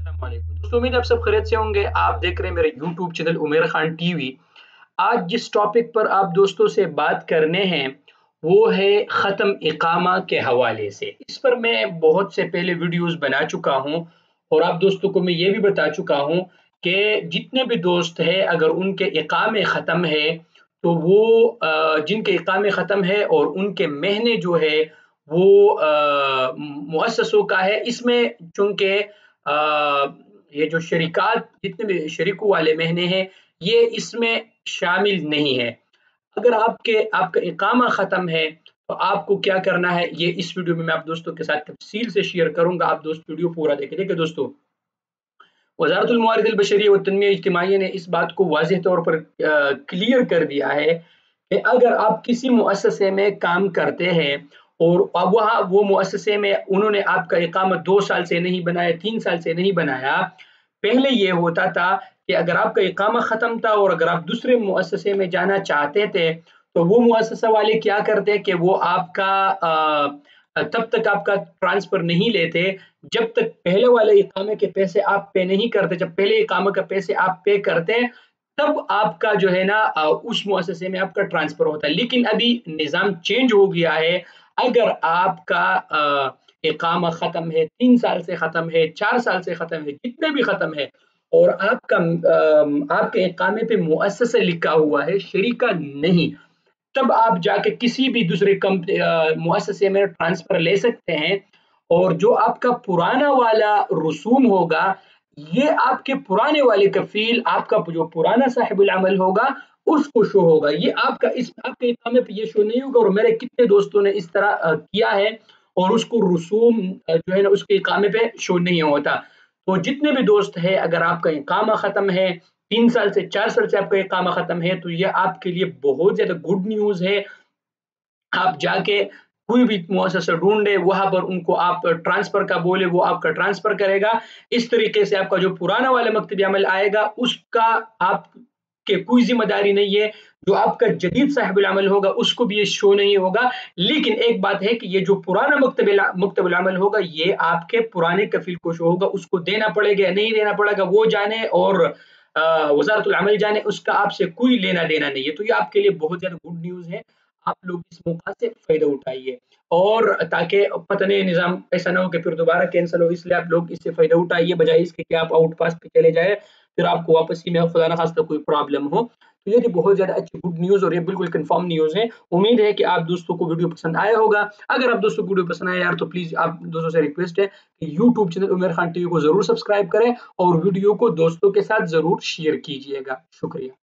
अस्सलामुअलैकुम। दोस्तों उम्मीद है आप सब खैरियत से होंगे। आप देख रहे हैं मेरे यूट्यूब चैनल उमेर खान टीवी। आज जिस टॉपिक पर आप दोस्तों से बात करने हैं वो है ख़त्म इकामा के हवाले से। इस पर मैं बहुत से पहले वीडियोस बना चुका हूं और आप दोस्तों को मैं ये भी बता चुका हूं कि जितने भी दोस्त हैं अगर उनके इकामे ख़त्म है तो वो जिनके इकामे ख़त्म है और उनके महीने जो है वो मुअस्ससों का है। इसमें चूँकि ये जो शरीकात जितने भी शरीकों वाले महीने हैं ये इसमें शामिल नहीं है। अगर आपका इकामा ख़त्म है तो आपको क्या करना है ये इस वीडियो में मैं आप दोस्तों के साथ तफ़सील से शेयर करूँगा। आप दोस्त वीडियो पूरा देखें। देखिए दोस्तों, वज़ारतुल मवारिदिल बशरिया व तन्मिया इज्तिमाइया ने इस बात को वाज़ेह तौर पर क्लियर कर दिया है कि अगर आप किसी मुअस्ससे में काम करते हैं और अब वहाँ वो मुअस्ससे में उन्होंने आपका इकामा 2 साल से नहीं बनाया, 3 साल से नहीं बनाया। पहले ये होता था कि अगर आपका इकामा ख़त्म था और अगर आप दूसरे मुअस्ससे में जाना चाहते थे, तो वो मुअस्ससा वाले क्या करते कि वो आपका तब तक आपका ट्रांसफ़र नहीं लेते जब तक पहले वाले इकामे के पैसे आप पे नहीं करते। जब पहले इकामे के पैसे आप पे करते हैं तब आपका जो है ना उस मुअस्ससे में आपका ट्रांसफ़र होता है। लेकिन अभी निज़ाम चेंज हो गया है। अगर आपका इकामा ख़त्म है, 3 साल से ख़त्म है, 4 साल से ख़त्म है, जितने भी ख़त्म है और आपके इकामे पे मुअस्ससा लिखा हुआ है, शरीका नहीं, तब आप जाके किसी भी दूसरे मुअस्ससे में ट्रांसफ़र ले सकते हैं और जो आपका पुराना वाला रसूम होगा, ये आपके पुराने वाले कफ़ील, आपका जो पुराना साहिबुल अमल होगा, उसको शो होगा। ये आपके इकामे पे ये शो नहीं होगा और मेरे कितने दोस्तों ने इस तरह किया है और उसको रसूम जो है ना उसके इकामे पे शो नहीं होता। तो जितने भी दोस्त हैं अगर आपका इकामा ख़त्म है, 3 साल से 4 साल से आपका इकामा ख़त्म है, तो ये आपके लिए बहुत ज़्यादा गुड न्यूज़ है। आप जाके कोई भी मुअस्ससा ढूँढे, वहाँ पर उनको आप ट्रांसफ़र का बोले, वो आपका ट्रांसफ़र करेगा। इस तरीके से आपका जो पुराना वाला मकतबी अमल आएगा, उसका आपके कोई ज़िम्मेदारी नहीं है। जो आपका जदीद साहिबुल अमल होगा, उसको भी ये शो नहीं होगा। लेकिन एक बात है कि ये जो पुराना मकतबुल अमल होगा, ये आपके पुराने कफ़ील को शो होगा। उसको देना पड़ेगा या नहीं देना पड़ेगा, वो जाने और वज़ारतुल अमल जाने, उसका आपसे कोई लेना-देना नहीं है। तो ये आपके लिए बहुत ज़्यादा गुड न्यूज़ है। आप लोग इस मौका से फ़ायदा उठाइए और ताकि पता नहीं निज़ाम ऐसा ना हो कि फिर दोबारा कैंसल हो, इसलिए आप लोग इससे फ़ायदा उठाइए बजाए इसके कि आप आउट पास पे चले जाएँ, फिर आपको वापसी में खुदा ना ख़ास्ता कोई प्रॉब्लम हो। तो ये थी बहुत ज़्यादा अच्छी गुड न्यूज़ और ये बिल्कुल कन्फर्म न्यूज़ है। उम्मीद है कि आप दोस्तों को वीडियो पसंद आया होगा। अगर आप दोस्तों को वीडियो पसंद आया यार तो प्लीज़ आप दोस्तों से रिक्वेस्ट है कि YouTube channel Umar Khan TV को ज़रूर सब्सक्राइब करें और वीडियो को दोस्तों के साथ ज़रूर शेयर कीजिएगा। शुक्रिया।